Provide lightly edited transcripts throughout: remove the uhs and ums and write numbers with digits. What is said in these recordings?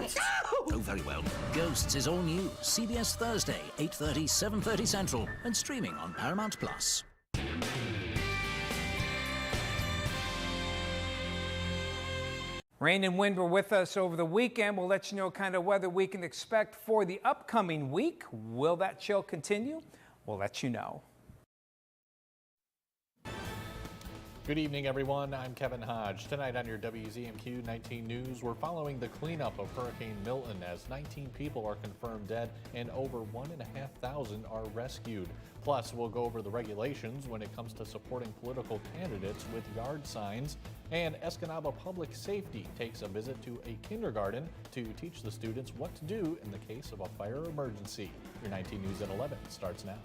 it. Oh, very well. Ghosts is all new. CBS Thursday, 8:30, 7:30 Central, and streaming on Paramount+. Rain and wind were with us over the weekend. We'll let you know what kind of weather we can expect for the upcoming week. Will that chill continue? We'll let you know. Good evening, everyone. I'm Kevin Hodge. Tonight on your WZMQ 19 News, we're following the cleanup of Hurricane Milton as 19 people are confirmed dead and over 1,500 are rescued. Plus, we'll go over the regulations when it comes to supporting political candidates with yard signs. And Escanaba Public Safety takes a visit to a kindergarten to teach the students what to do in the case of a fire emergency. Your 19 News at 11 starts now.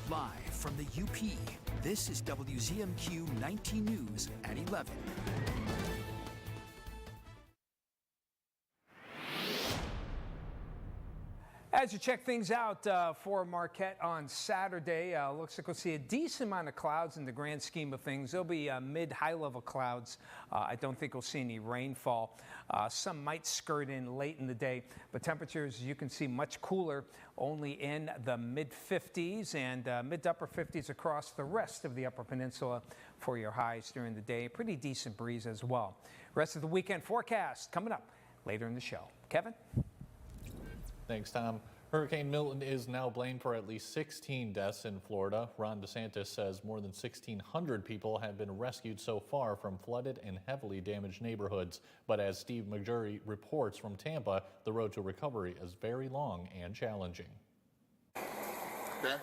Live from the UP, this is WZMQ 19 News at 11. As you check things out for Marquette on Saturday, looks like we'll see a decent amount of clouds in the grand scheme of things. There'll be mid-high level clouds. I don't think we'll see any rainfall. Some might skirt in late in the day, but temperatures, you can see, much cooler, only in the mid-50s and mid to upper 50s across the rest of the Upper Peninsula for your highs during the day. Pretty decent breeze as well. Rest of the weekend forecast coming up later in the show. Kevin? Thanks, Tom. Hurricane Milton is now blamed for at least 16 deaths in Florida. Ron DeSantis says more than 1,600 people have been rescued so far from flooded and heavily damaged neighborhoods. But as Steve McJurry reports from Tampa, the road to recovery is very long and challenging. Okay.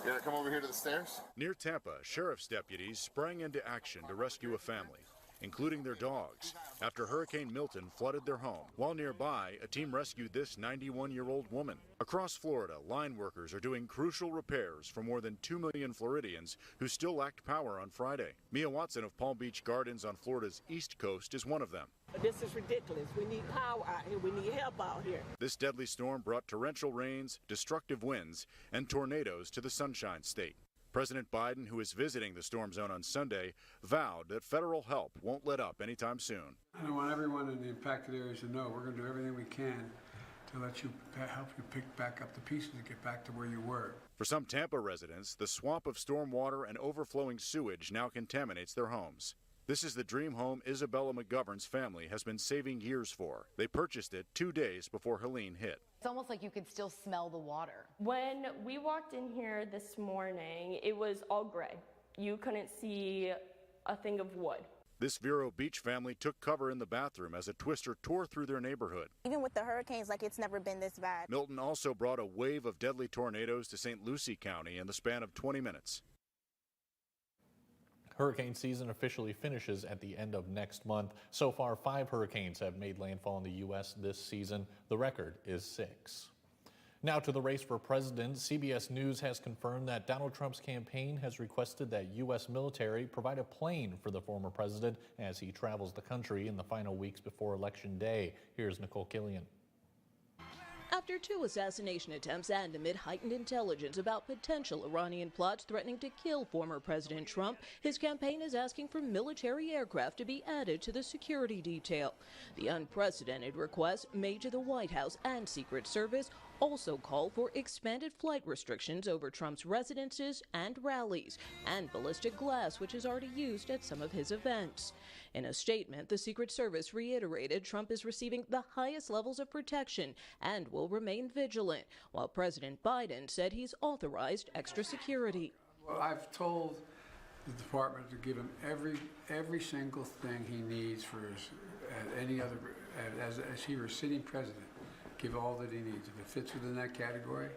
You gotta come over here to the stairs? Near Tampa, sheriff's deputies sprang into action to rescue a family, including their dogs, after Hurricane Milton flooded their home. While nearby, a team rescued this 91-year-old woman. Across Florida, line workers are doing crucial repairs for more than 2 million Floridians who still lacked power on Friday. Mia Watson of Palm Beach Gardens on Florida's East Coast is one of them. This is ridiculous. We need power out here. We need help out here. This deadly storm brought torrential rains, destructive winds, and tornadoes to the Sunshine State. President Biden, who is visiting the storm zone on Sunday, vowed that federal help won't let up anytime soon. I want everyone in the impacted areas to know we're going to do everything we can to help you pick back up the pieces and get back to where you were. For some Tampa residents, the swamp of storm water and overflowing sewage now contaminates their homes. This is the dream home Isabella McGovern's family has been saving years for. They purchased it 2 days before Helene hit. It's almost like you could still smell the water. When we walked in here this morning, it was all gray. You couldn't see a thing of wood. This Vero Beach family took cover in the bathroom as a twister tore through their neighborhood. Even with the hurricanes, it's never been this bad. Milton also brought a wave of deadly tornadoes to St. Lucie County in the span of 20 minutes. Hurricane season officially finishes at the end of next month. So far, 5 hurricanes have made landfall in the U.S. this season. The record is 6. Now to the race for president. CBS News has confirmed that Donald Trump's campaign has requested that U.S. military provide a plane for the former president as he travels the country in the final weeks before Election Day. Here's Nicole Killian. After 2 assassination attempts and amid heightened intelligence about potential Iranian plots threatening to kill former President Trump, his campaign is asking for military aircraft to be added to the security detail. The unprecedented request made to the White House and Secret Service also call for expanded flight restrictions over Trump's residences and rallies, and ballistic glass, which is already used at some of his events. In a statement, the Secret Service reiterated Trump is receiving the highest levels of protection and will remain vigilant, while President Biden said he's authorized extra security. Well, I've told the department to give him every single thing he needs for his, as he were sitting president. Give all that he needs. If it fits within that category,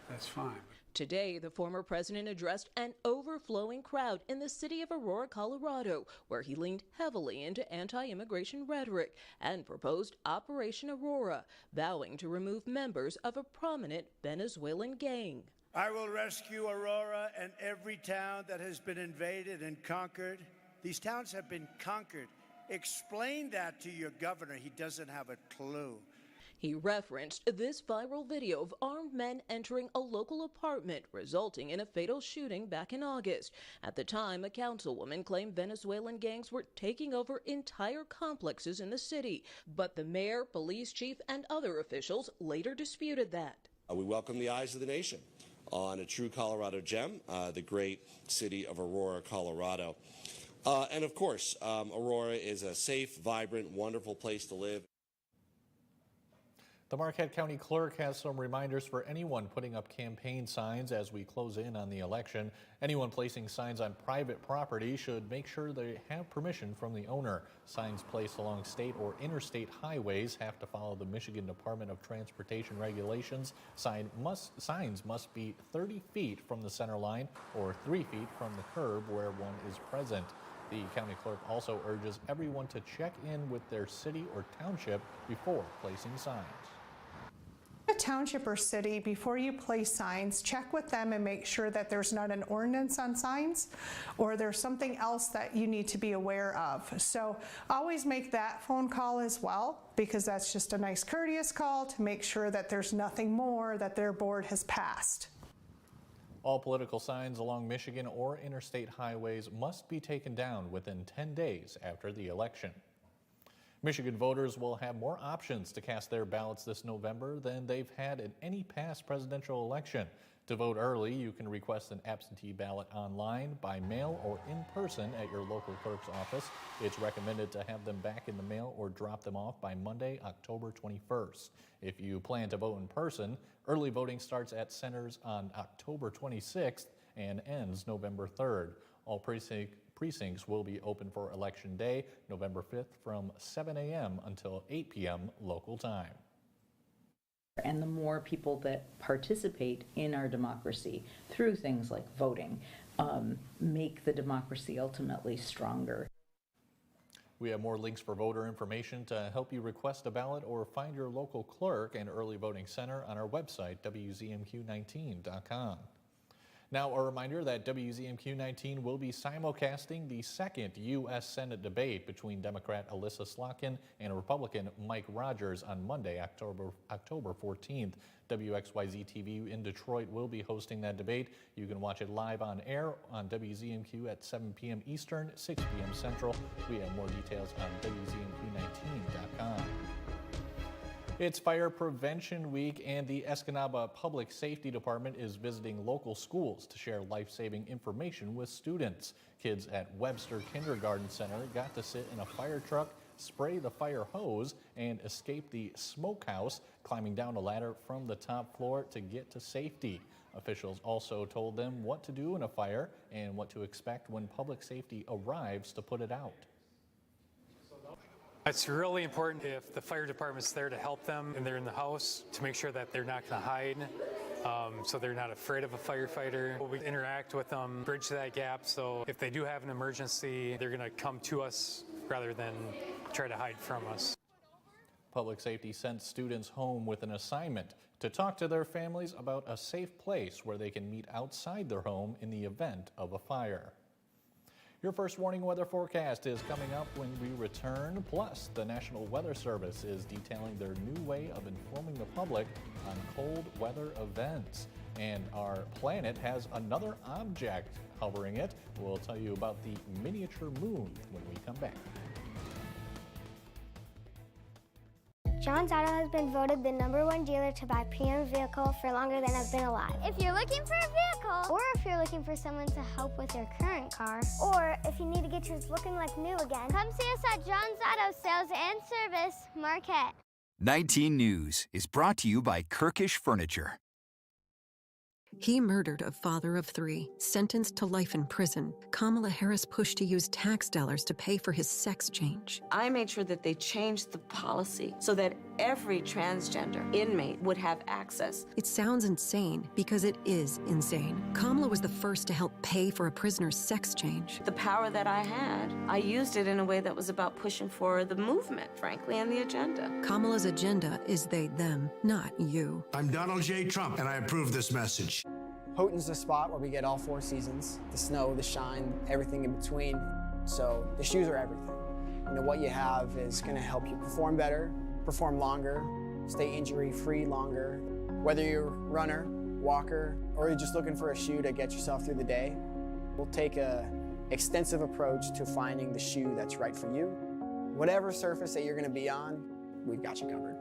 that's fine. Today, the former president addressed an overflowing crowd in the city of Aurora, Colorado, where he leaned heavily into anti-immigration rhetoric and proposed Operation Aurora, vowing to remove members of a prominent Venezuelan gang. I will rescue Aurora and every town that has been invaded and conquered. These towns have been conquered. Explain that to your governor. He doesn't have a clue. He referenced this viral video of armed men entering a local apartment, resulting in a fatal shooting back in August. At the time, a councilwoman claimed Venezuelan gangs were taking over entire complexes in the city, but the mayor, police chief, and other officials later disputed that. We welcome the eyes of the nation on a true Colorado gem, the great city of Aurora, Colorado. And of course, Aurora is a safe, vibrant, wonderful place to live. The Marquette County Clerk has some reminders for anyone putting up campaign signs as we close in on the election. Anyone placing signs on private property should make sure they have permission from the owner. Signs placed along state or interstate highways have to follow the Michigan Department of Transportation regulations. Signs must be 30 feet from the center line or 3 feet from the curb where one is present. The county clerk also urges everyone to check in with their city or township before placing signs. A township or city, before you place signs, check with them and make sure that there's not an ordinance on signs or there's something else that you need to be aware of. So always make that phone call as well, because that's just a nice courteous call to make sure that there's nothing more that their board has passed. All political signs along Michigan or interstate highways must be taken down within 10 days after the election. Michigan voters will have more options to cast their ballots this November than they've had in any past presidential election. To vote early, you can request an absentee ballot online, by mail, or in person at your local clerk's office. It's recommended to have them back in the mail or drop them off by Monday, October 21st. If you plan to vote in person, early voting starts at centers on October 26th and ends November 3rd. All precincts will be open for Election Day, November 5th, from 7 a.m. until 8 p.m. local time. And the more people that participate in our democracy through things like voting make the democracy ultimately stronger. We have more links for voter information to help you request a ballot or find your local clerk and early voting center on our website, WZMQ19.com. Now, a reminder that WZMQ 19 will be simulcasting the second U.S. Senate debate between Democrat Alyssa Slotkin and Republican Mike Rogers on Monday, October 14th. WXYZ TV in Detroit will be hosting that debate. You can watch it live on air on WZMQ at 7 p.m. Eastern, 6 p.m. Central. We have more details on WZMQ19.com. It's Fire Prevention Week, and the Escanaba Public Safety Department is visiting local schools to share life-saving information with students. Kids at Webster Kindergarten Center got to sit in a fire truck, spray the fire hose, and escape the smokehouse, climbing down a ladder from the top floor to get to safety. Officials also told them what to do in a fire and what to expect when public safety arrives to put it out. It's really important if the fire department's there to help them and they're in the house to make sure that they're not going to hide, so they're not afraid of a firefighter. We interact with them, bridge that gap, so if they do have an emergency, they're going to come to us rather than try to hide from us. Public safety sent students home with an assignment to talk to their families about a safe place where they can meet outside their home in the event of a fire. Your first warning weather forecast is coming up when we return. Plus, the National Weather Service is detailing their new way of informing the public on cold weather events. And our planet has another object hovering it. We'll tell you about the miniature moon when we come back. John's Auto has been voted the #1 dealer to buy pre-owned vehicle for longer than I've been alive. If you're looking for a vehicle, or if you're looking for someone to help with your current car, or if you need to get yours looking like new again, come see us at John's Auto Sales and Service, Marquette. 19 News is brought to you by Kirkish Furniture. He murdered a father of 3, sentenced to life in prison. Kamala Harris pushed to use tax dollars to pay for his sex change. I made sure that they changed the policy so that every transgender inmate would have access. It sounds insane because it is insane. Kamala was the first to help pay for a prisoner's sex change. The power that I had, I used it in a way that was about pushing for the movement, frankly, and the agenda. Kamala's agenda is they, them, not you. I'm Donald J. Trump, and I approve this message. Houghton's the spot where we get all 4 seasons, the snow, the shine, everything in between. So the shoes are everything. You know, what you have is going to help you perform better, perform longer, stay injury-free longer. Whether you're a runner, walker, or you're just looking for a shoe to get yourself through the day, we'll take an extensive approach to finding the shoe that's right for you. Whatever surface that you're going to be on, we've got you covered.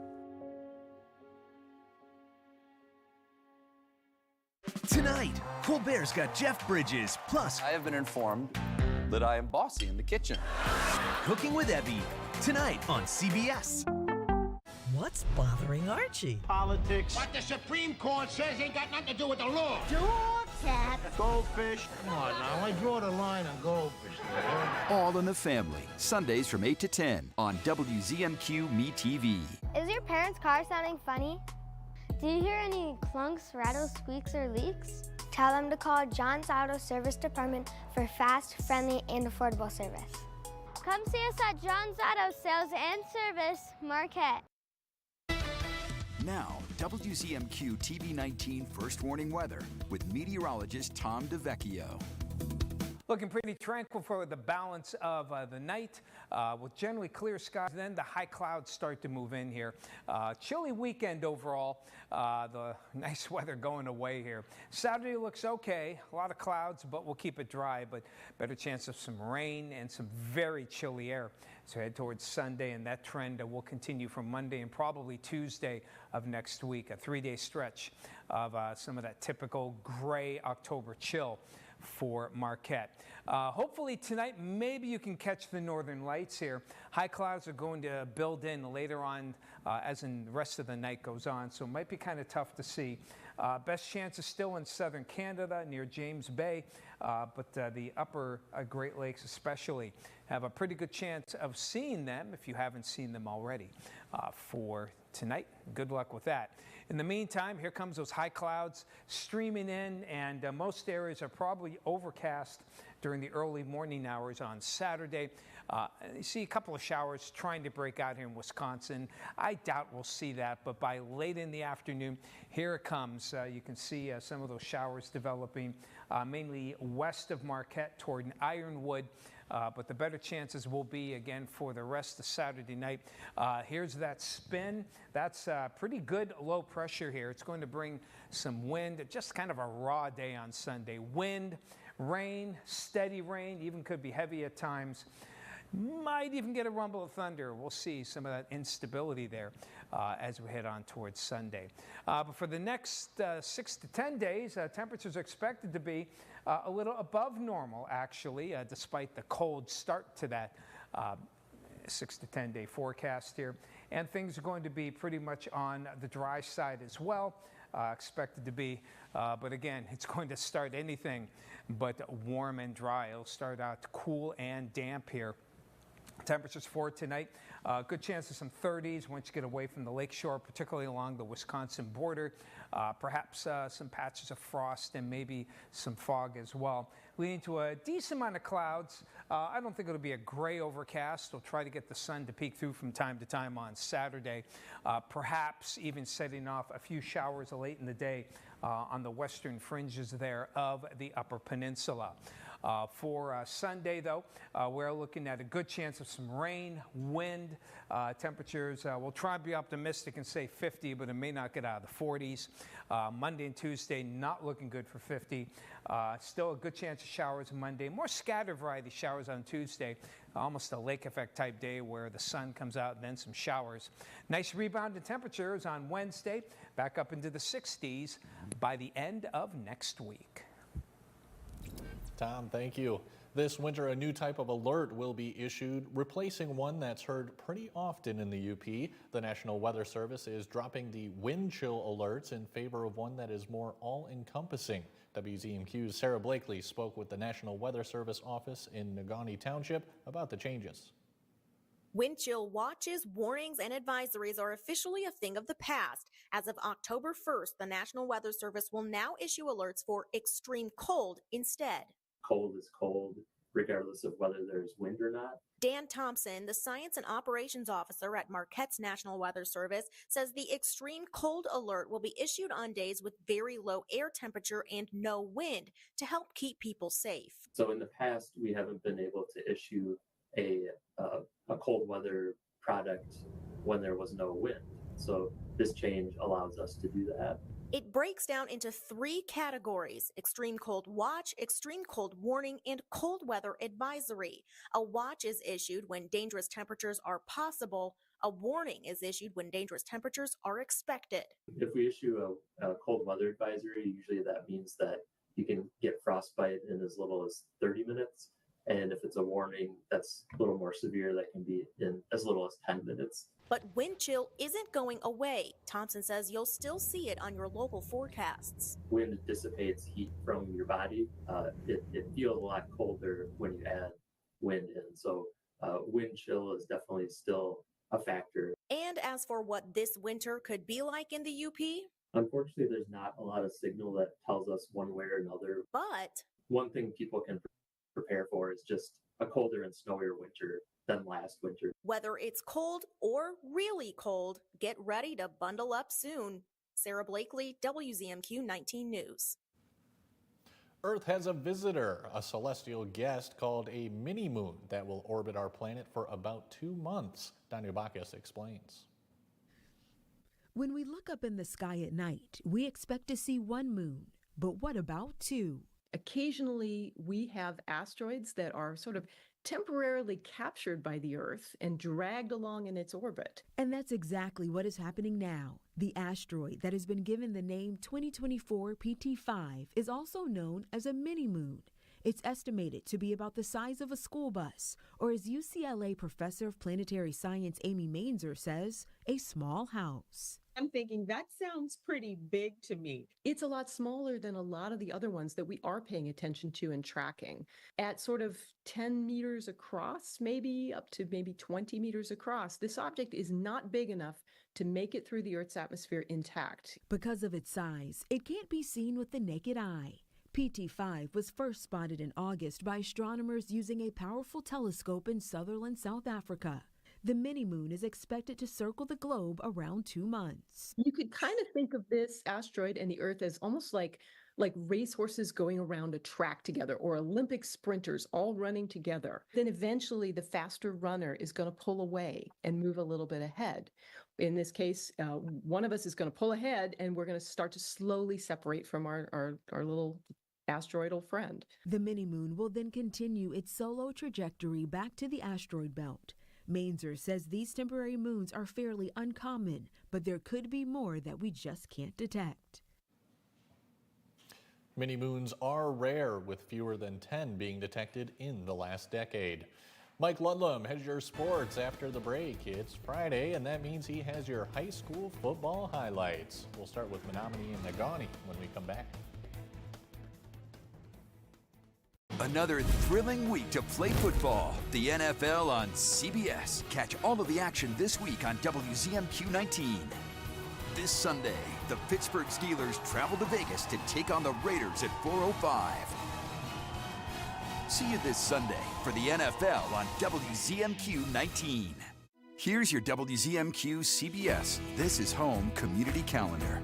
Tonight, Colbert's got Jeff Bridges, plus I have been informed that I am bossy in the kitchen. Cooking with Evie, tonight on CBS. What's bothering Archie? Politics. What the Supreme Court says ain't got nothing to do with the law. Dog cat. Goldfish. Come on now, I draw the line on goldfish. All in the Family, Sundays from 8 to 10 on WZMQ Me TV. Is your parents' car sounding funny? Do you hear any clunks, rattles, squeaks, or leaks? Tell them to call John's Auto Service Department for fast, friendly, and affordable service. Come see us at John's Auto Sales and Service, Marquette. Now, WZMQ TV19 First Warning Weather with meteorologist Tom DeVecchio. Looking pretty tranquil for the balance of the night with generally clear skies. Then the high clouds start to move in here. Chilly weekend overall. The nice weather going away here. Saturday looks okay. A lot of clouds, but we'll keep it dry. But better chance of some rain and some very chilly air. So head towards Sunday, and that trend will continue from Monday and probably Tuesday of next week. A 3-day stretch of some of that typical gray October chill for Marquette. Hopefully tonight, maybe you can catch the northern lights here. High clouds are going to build in later on as the rest of the night goes on, so it might be kind of tough to see. Best chance is still in southern Canada near James Bay, but the upper Great Lakes especially have a pretty good chance of seeing them if you haven't seen them already for tonight. Good luck with that. In the meantime, here comes those high clouds streaming in, and most areas are probably overcast during the early morning hours on Saturday. You see a couple of showers trying to break out here in Wisconsin. I doubt we'll see that, but by late in the afternoon, here it comes. You can see some of those showers developing, mainly west of Marquette toward Ironwood. But the better chances will be, again, for the rest of Saturday night. Here's that spin. That's pretty good low pressure here. It's going to bring some wind, just kind of a raw day on Sunday. Wind, rain, steady rain, even could be heavy at times. Might even get a rumble of thunder. We'll see some of that instability there as we head on towards Sunday. But for the next 6 to 10 days, temperatures are expected to be a little above normal, actually, despite the cold start to that 6 to 10 day forecast here. And things are going to be pretty much on the dry side as well. Expected to be, but again, it's going to start anything but warm and dry. It'll start out cool and damp here. Temperatures for tonight, good chance of some 30s once you get away from the lakeshore, particularly along the Wisconsin border. Perhaps some patches of frost and maybe some fog as well. Leading to a decent amount of clouds. I don't think it'll be a gray overcast. We'll try to get the sun to peek through from time to time on Saturday. Perhaps even setting off a few showers late in the day on the western fringes there of the Upper Peninsula. For Sunday, though, we're looking at a good chance of some rain, wind. Temperatures, we'll try and be optimistic and say 50, but it may not get out of the 40s. Monday and Tuesday, not looking good for 50. Still a good chance of showers Monday. More scattered variety showers on Tuesday. Almost a lake effect type day where the sun comes out and then some showers. Nice rebound in temperatures on Wednesday. Back up into the 60s by the end of next week. Tom, thank you. This winter, a new type of alert will be issued, replacing one that's heard pretty often in the UP. The National Weather Service is dropping the wind chill alerts in favor of one that is more all-encompassing. WZMQ's Sarah Blakely spoke with the National Weather Service office in Negaunee Township about the changes. Wind chill watches, warnings, and advisories are officially a thing of the past. As of October 1st, the National Weather Service will now issue alerts for extreme cold instead. Cold is cold, regardless of whether there's wind or not. Dan Thompson, the Science and Operations Officer at Marquette's National Weather Service, says the extreme cold alert will be issued on days with very low air temperature and no wind to help keep people safe. So in the past, we haven't been able to issue a cold weather product when there was no wind. So this change allows us to do that. It breaks down into 3 categories: extreme cold watch, extreme cold warning, and cold weather advisory. A watch is issued when dangerous temperatures are possible. A warning is issued when dangerous temperatures are expected. If we issue a cold weather advisory, usually that means that you can get frostbite in as little as 30 minutes. And if it's a warning that's a little more severe, that can be in as little as 10 minutes. But wind chill isn't going away. Thompson says you'll still see it on your local forecasts. Wind dissipates heat from your body. It feels a lot colder when you add wind in. So wind chill is definitely still a factor. And as for what this winter could be like in the UP? Unfortunately, there's not a lot of signal that tells us one way or another. But one thing people can prepare for is just a colder and snowier winter than last winter. Whether it's cold or really cold, get ready to bundle up soon. Sarah Blakely, WZMQ 19 News. Earth has a visitor, a celestial guest called a mini-moon that will orbit our planet for about 2 months. Daniel Bacchus explains. When we look up in the sky at night, we expect to see one moon. But what about 2? Occasionally, we have asteroids that are sort of temporarily captured by the Earth and dragged along in its orbit. And that's exactly what is happening now. The asteroid that has been given the name 2024 PT5 is also known as a mini-moon. It's estimated to be about the size of a school bus, or as UCLA professor of planetary science Amy Mainzer says, a small house. I'm thinking that sounds pretty big to me. It's a lot smaller than a lot of the other ones that we are paying attention to and tracking. At sort of 10 meters across, maybe up to maybe 20 meters across, this object is not big enough to make it through the Earth's atmosphere intact. Because of its size, it can't be seen with the naked eye. PT5 was first spotted in August by astronomers using a powerful telescope in Sutherland, South Africa. The mini-moon is expected to circle the globe around 2 months. You could kind of think of this asteroid and the Earth as almost like racehorses going around a track together, or Olympic sprinters all running together. Then eventually the faster runner is going to pull away and move a little bit ahead. In this case, one of us is going to pull ahead, and we're going to start to slowly separate from our little asteroidal friend. The mini-moon will then continue its solo trajectory back to the asteroid belt. Mainzer says these temporary moons are fairly uncommon, but there could be more that we just can't detect. Mini-moons are rare, with fewer than 10 being detected in the last decade. Mike Ludlam has your sports after the break. It's Friday, and that means he has your high school football highlights. We'll start with Menominee and Negaunee when we come back. Another thrilling week to play football. The NFL on CBS. Catch all of the action this week on WZMQ 19. This Sunday, the Pittsburgh Steelers travel to Vegas to take on the Raiders at 4:05. See you this Sunday for the NFL on WZMQ 19. Here's your WZMQ CBS This is Home Community Calendar.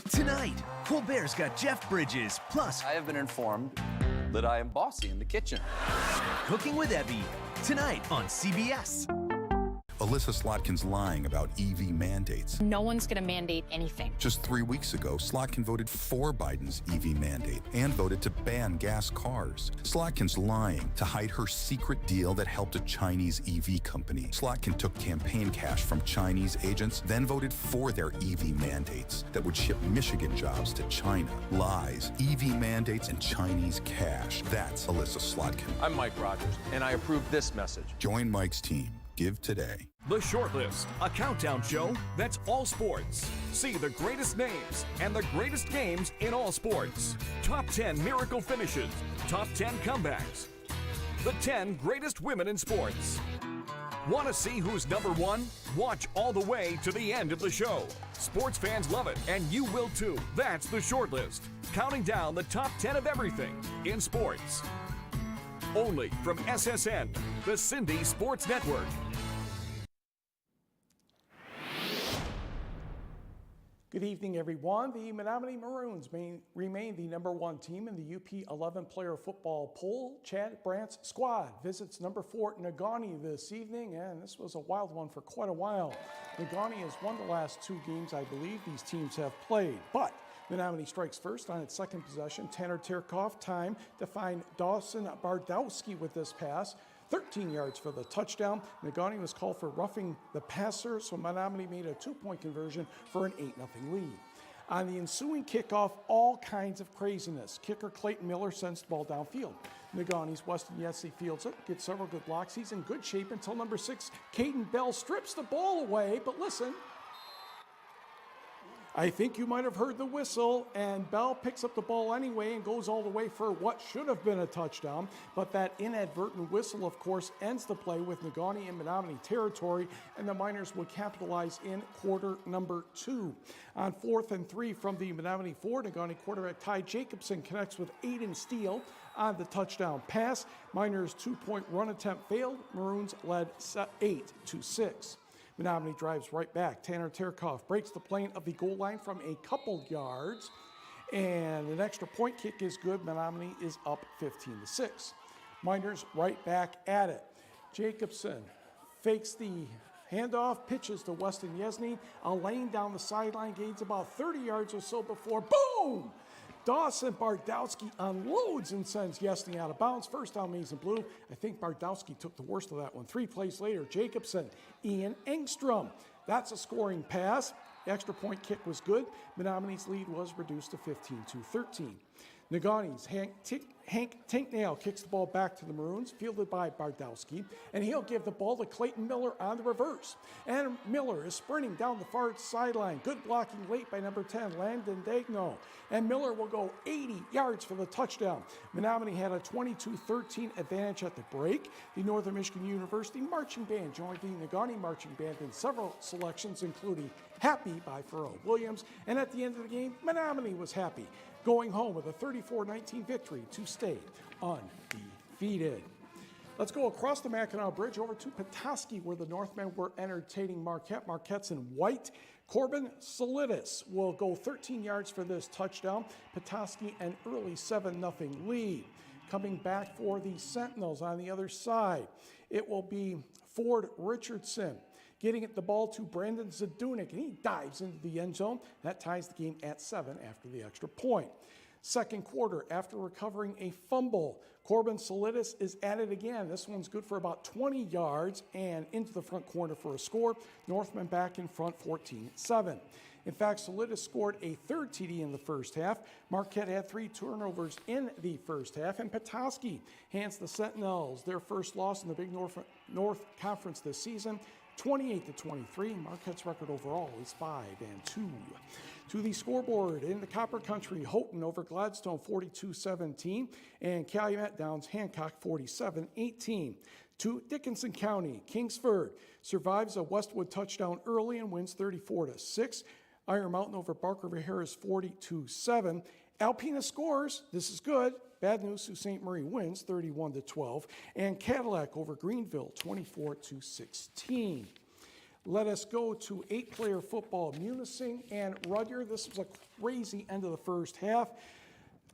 Tonight, Colbert's got Jeff Bridges, plus I have been informed that I am bossy in the kitchen. Cooking with Evie, tonight on CBS. Alyssa Slotkin's lying about EV mandates. No one's going to mandate anything. Just 3 weeks ago, Slotkin voted for Biden's EV mandate and voted to ban gas cars. Slotkin's lying to hide her secret deal that helped a Chinese EV company. Slotkin took campaign cash from Chinese agents, then voted for their EV mandates that would ship Michigan jobs to China. Lies, EV mandates, and Chinese cash. That's Alyssa Slotkin. I'm Mike Rogers, and I approve this message. Join Mike's team. Give today. The Shortlist, a countdown show that's all sports. See the greatest names and the greatest games in all sports. Top 10 miracle finishes, top 10 comebacks, the 10 greatest women in sports. Want to see who's number one? Watch all the way to the end of the show. Sports fans love it, and you will too. That's the short list, counting down the top 10 of everything in sports. Only from SSN, the Cindy Sports Network. Good evening, everyone. The Menominee Maroons remain the #1 team in the UP 11-player football poll. Chad Brandt's squad visits number 4 Negaunee this evening, and this was a wild one for quite a while. Negaunee has won the last 2 games, I believe, these teams have played, but Menominee strikes first on its second possession. Tanner Tirkoff time to find Dawson Bardowski with this pass. 13 yards for the touchdown. Negaunee was called for roughing the passer, so Menominee made a 2-point conversion for an 8-0 lead. On the ensuing kickoff, all kinds of craziness. Kicker Clayton Miller sends the ball downfield. Negaunee's Weston Yesley fields it, gets several good blocks. He's in good shape until number 6, Caden Bell, strips the ball away, but listen, I think you might have heard the whistle, and Bell picks up the ball anyway and goes all the way for what should have been a touchdown. But that inadvertent whistle, of course, ends the play with Negaunee in Menominee territory, and the Miners would capitalize in quarter number 2. On 4th and 3 from the Menominee 4, Negaunee quarterback Ty Jacobson connects with Aiden Steele on the touchdown pass. Miners' 2-point run attempt failed. Maroons led 8-6. Menominee drives right back. Tanner Tirkoff breaks the plane of the goal line from a couple yards, and an extra point kick is good. Menominee is up 15-6. Miners right back at it. Jacobson fakes the handoff, pitches to Weston Yesney. A lane down the sideline, gains about 30 yards or so before, boom! Dawson Bardowski unloads and sends Yesney out of bounds. First down, maize and blue. I think Bardowski took the worst of that one. 3 plays later, Jacobson, Ian Engstrom. That's a scoring pass. The extra point kick was good. Menominee's lead was reduced to 15-13. Negaunee's Hank Tinknail kicks the ball back to the Maroons, fielded by Bardowski, and he'll give the ball to Clayton Miller on the reverse. And Miller is sprinting down the far sideline. Good blocking late by number 10, Landon Dagno. And Miller will go 80 yards for the touchdown. Menominee had a 22-13 advantage at the break. The Northern Michigan University Marching Band joined the Negaunee Marching Band in several selections, including Happy by Pharrell Williams. And at the end of the game, Menominee was happy, going home with a 34-19 victory to stay undefeated. Let's go across the Mackinac Bridge over to Petoskey, where the Northmen were entertaining Marquette. Marquette's in white. Corbin Solidis will go 13 yards for this touchdown. Petoskey an early 7-0 lead. Coming back for the Sentinels on the other side, it will be Ford Richardson getting the ball to Brandon Zadunik, and he dives into the end zone. That ties the game at 7 after the extra point. Second quarter, after recovering a fumble, Corbin Solidis is at it again. This one's good for about 20 yards and into the front corner for a score. Northmen back in front 14-7. In fact, Solidis scored a 3rd TD in the first half. Marquette had 3 turnovers in the first half, and Petoskey hands the Sentinels their first loss in the Big North Conference this season. 28-23. Marquette's record overall is 5-2. To the scoreboard in the Copper Country, Houghton over Gladstone 42-17, and Calumet downs Hancock 47-18. To Dickinson County, Kingsford survives a Westwood touchdown early and wins 34-6. Iron Mountain over Barker Harris 42-7. Alpena scores. This is good. Bad news, Sault Ste. Marie wins 31-12, and Cadillac over Greenville 24-16. Let us go to 8-player football. Munising and Rudyard. This was a crazy end of the first half.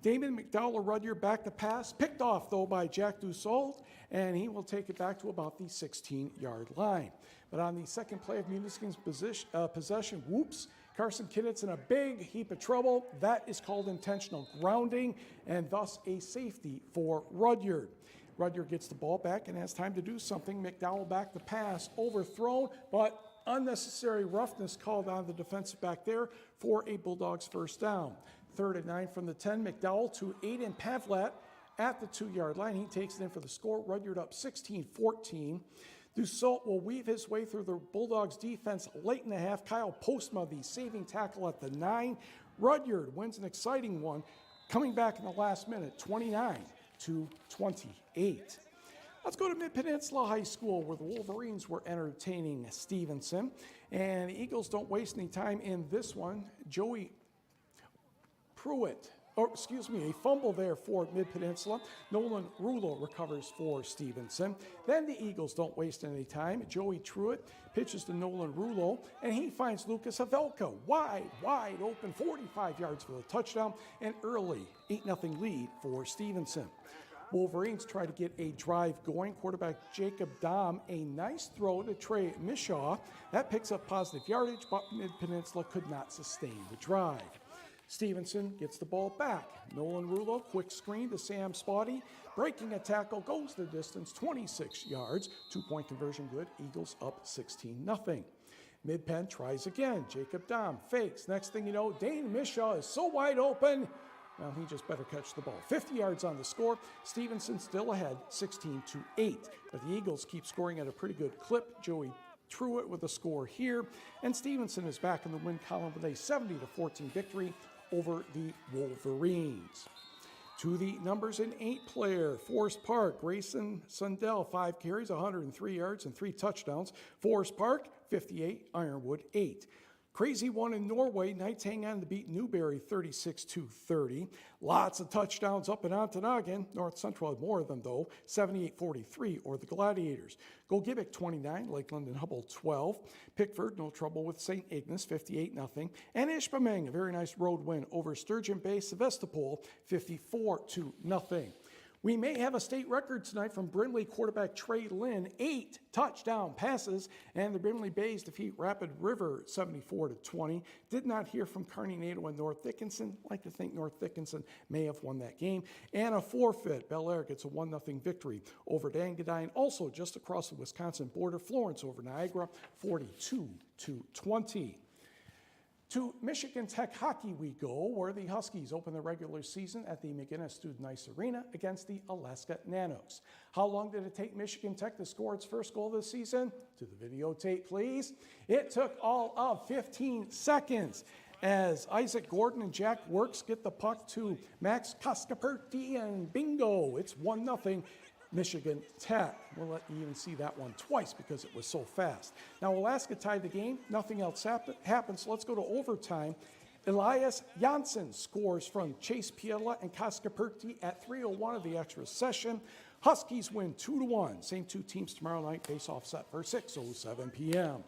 Damon McDowell of Rudyard back to pass, picked off though by Jack Dussault, and he will take it back to about the 16-yard line. But on the second play of Munising's possession, whoops, Carson Kinnett's in a big heap of trouble. That is called intentional grounding, and thus a safety for Rudyard. Rudyard gets the ball back and has time to do something. McDowell back to pass, overthrown, but unnecessary roughness called on the defensive back there for a Bulldogs first down. 3rd and 9 from the 10. McDowell to Aiden Pavlat at the 2-yard line. He takes it in for the score. Rudyard up 16-14. Dussault will weave his way through the Bulldogs defense late in the half. Kyle Postma, the saving tackle at the 9. Rudyard wins an exciting one, coming back in the last minute, 29-28. Let's go to Mid-Peninsula High School, where the Wolverines were entertaining Stevenson. And the Eagles don't waste any time in this one. Joey Pruitt, a fumble there for Mid-Peninsula. Nolan Rulo recovers for Stevenson. Then the Eagles don't waste any time. Joey Truitt pitches to Nolan Rulo, and he finds Lucas Havelka wide open, 45 yards for the touchdown, and early 8-0 lead for Stevenson. Wolverines try to get a drive going. Quarterback Jacob Dahm, a nice throw to Trey Mishaw. That picks up positive yardage, but Mid-Peninsula could not sustain the drive. Stevenson gets the ball back. Nolan Rulo, quick screen to Sam Spotty. Breaking a tackle, goes the distance, 26 yards. 2-point conversion good. Eagles up 16-0. Mid-Pen tries again. Jacob Dahm fakes. Next thing you know, Dane Mishaw is so wide open. Well, he just better catch the ball. 50 yards on the score. Stevenson still ahead, 16-8. But the Eagles keep scoring at a pretty good clip. Joey Truitt with a score here. And Stevenson is back in the win column with a 70-14 victory over the Wolverines. To the numbers in 8-player, Forest Park, Grayson Sundell, 5 carries, 103 yards, and 3 touchdowns. Forest Park, 58, Ironwood, 8. Crazy one in Norway. Knights hang on to beat Newberry 36-30. Lots of touchdowns up in Ontonagon. North Central had more of them, though. 78-43, or the Gladiators. Gogebic 29, Lakeland and Hubble 12. Pickford, no trouble with St. Ignace, 58-0. And Ishpeming, a very nice road win over Sturgeon Bay Sevastopol, 54-0. We may have a state record tonight from Brindley quarterback Trey Lynn, 8 touchdown passes, and the Brindley Bays defeat Rapid River 74-20. Did not hear from Kearney Nato and North Dickinson. Like to think North Dickinson may have won that game. And a forfeit. Bel Air gets a 1-0 victory over Dangadine. Also just across the Wisconsin border, Florence over Niagara, 42-20. To Michigan Tech hockey we go, where the Huskies open the regular season at the McGinnis Student Ice Arena against the Alaska Nanoks. How long did it take Michigan Tech to score its first goal this season? To the videotape, please. It took all of 15 seconds as Isaac Gordon and Jack Works get the puck to Max Kaskaperti, and bingo, it's 1-0. Michigan Tech. We'll let you even see that one twice because it was so fast. Now, Alaska tied the game. Nothing else happened, so let's go to overtime. Elias Janssen scores from Chase Piella and Kaskaperti at 3:01 of the extra session. Huskies win 2-1. Same two teams tomorrow night. Face-off set for 6:07 p.m.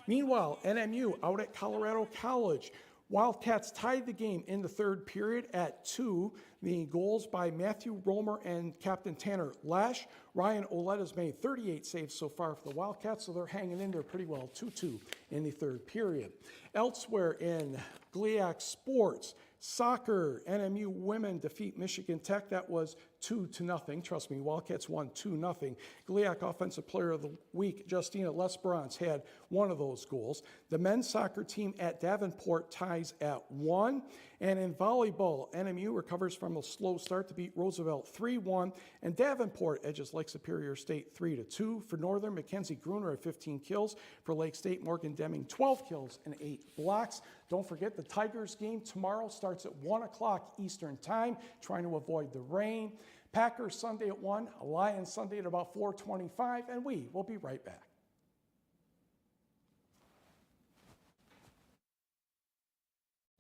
Meanwhile, NMU out at Colorado College. Wildcats tied the game in the third period at 2. The goals by Matthew Romer and Captain Tanner Lash. Ryan Olette has made 38 saves so far for the Wildcats, so they're hanging in there pretty well, 2-2 in the third period. Elsewhere in GLIAC sports, soccer, NMU women defeat Michigan Tech. That was 2-0. Trust me, Wildcats won 2-0. GLIAC Offensive Player of the Week, Justina Lesperance, had one of those goals. The men's soccer team at Davenport ties at 1. And in volleyball, NMU recovers from a slow start to beat Roosevelt 3-1. And Davenport edges Lake Superior State 3-2. For Northern, Mackenzie Gruner at 15 kills. For Lake State, Morgan Deming 12 kills and 8 blocks. Don't forget the Tigers game tomorrow starts at 1 o'clock Eastern Time, trying to avoid the rain. Packers Sunday at 1, Lions Sunday at about 4:25, and we will be right back.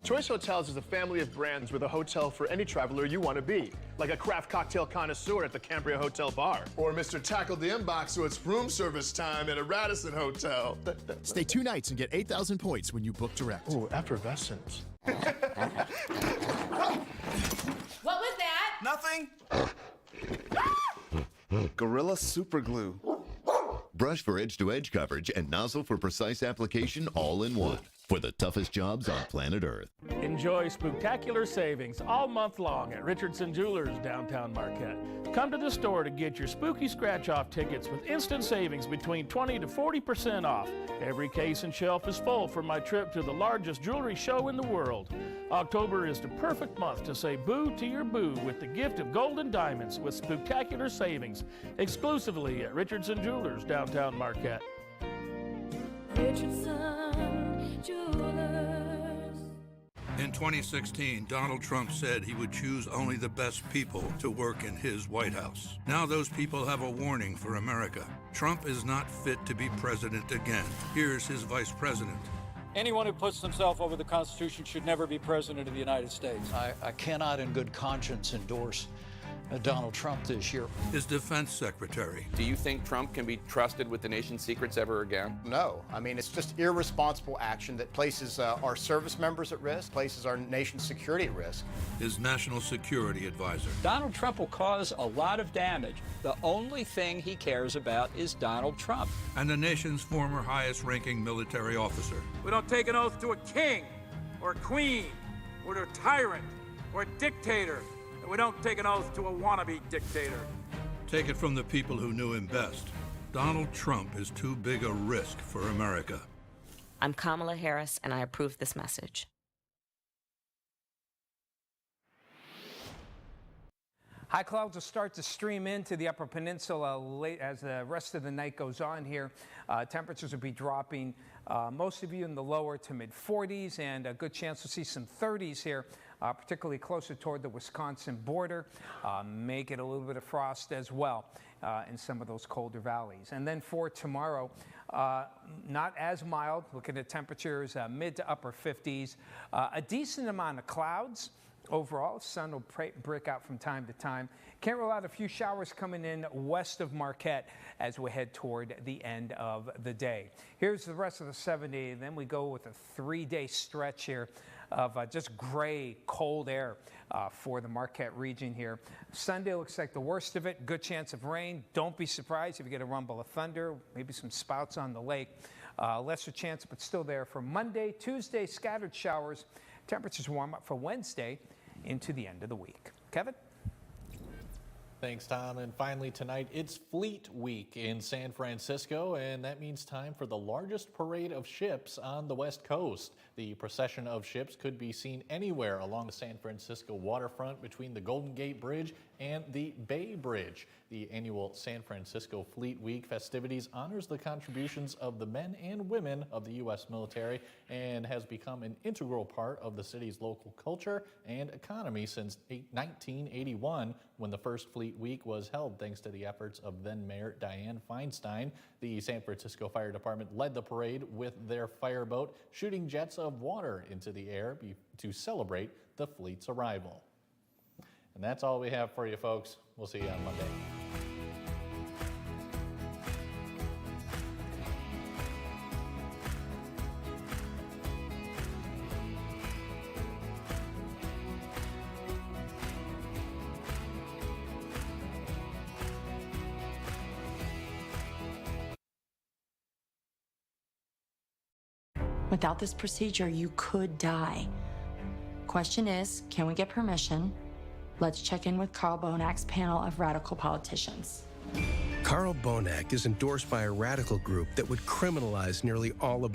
Choice Hotels is a family of brands with a hotel for any traveler you want to be. Like a craft cocktail connoisseur at the Cambria Hotel Bar. Or Mr. Tackle the Inbox, so it's room service time at a Radisson Hotel. Stay 2 nights and get 8,000 points when you book direct. Ooh, effervescent. What was that? Nothing. Gorilla Super Glue. Brush for edge-to-edge coverage and nozzle for precise application all in one. For the toughest jobs on planet Earth. Enjoy spectacular savings all month long at Richardson Jewelers, downtown Marquette. Come to the store to get your spooky scratch-off tickets with instant savings between 20 to 40% off. Every case and shelf is full for my trip to the largest jewelry show in the world. October is the perfect month to say boo to your boo with the gift of gold and diamonds with spectacular savings, exclusively at Richardson Jewelers, downtown Marquette. Richardson Jewelers. In 2016, Donald Trump said he would choose only the best people to work in his White House. Now those people have a warning for America. Trump is not fit to be president again. Here's his vice president. Anyone who puts themselves over the Constitution should never be president of the United States. I cannot in good conscience endorse Donald Trump this year. His defense secretary. Do you think Trump can be trusted with the nation's secrets ever again? No. I mean, it's just irresponsible action that places our service members at risk, places our nation's security at risk. His national security advisor. Donald Trump will cause a lot of damage. The only thing he cares about is Donald Trump. And the nation's former highest-ranking military officer. We don't take an oath to a king or a queen or to a tyrant or a dictator. We don't take an oath to a wannabe dictator. Take it from the people who knew him best. Donald Trump is too big a risk for America. I'm Kamala Harris, and I approve this message. High clouds will start to stream into the Upper Peninsula late as the rest of the night goes on here. Temperatures will be dropping, most of you in the lower to mid 40s, and a good chance to see some 30s here, particularly closer toward the Wisconsin border. May get a little bit of frost as well in some of those colder valleys. And then for tomorrow, not as mild, looking at temperatures mid to upper 50s, a decent amount of clouds. Overall, sun will break out from time to time. Can't rule out a few showers coming in west of Marquette as we head toward the end of the day. Here's the rest of the 7-day, and then we go with a 3-day stretch here of just gray, cold air for the Marquette region here. Sunday looks like the worst of it. Good chance of rain. Don't be surprised if you get a rumble of thunder, maybe some spouts on the lake. Lesser chance, but still there for Monday. Tuesday, scattered showers. Temperatures warm up for Wednesday into the end of the week. Kevin? Thanks, Tom. And finally tonight, it's Fleet Week in San Francisco, and that means time for the largest parade of ships on the West Coast. The procession of ships could be seen anywhere along the San Francisco waterfront between the Golden Gate Bridge and the Bay Bridge. The annual San Francisco Fleet Week festivities honors the contributions of the men and women of the U.S. military and has become an integral part of the city's local culture and economy since 1981, when the first Fleet Week was held thanks to the efforts of then Mayor Dianne Feinstein. The San Francisco Fire Department led the parade with their fireboat, shooting jets of water into the air to celebrate the fleet's arrival. And that's all we have for you, folks. We'll see you on Monday. Without this procedure, you could die. Question is, can we get permission? Let's check in with Carl Bonak's panel of radical politicians. Carl Bonak is endorsed by a radical group that would criminalize nearly all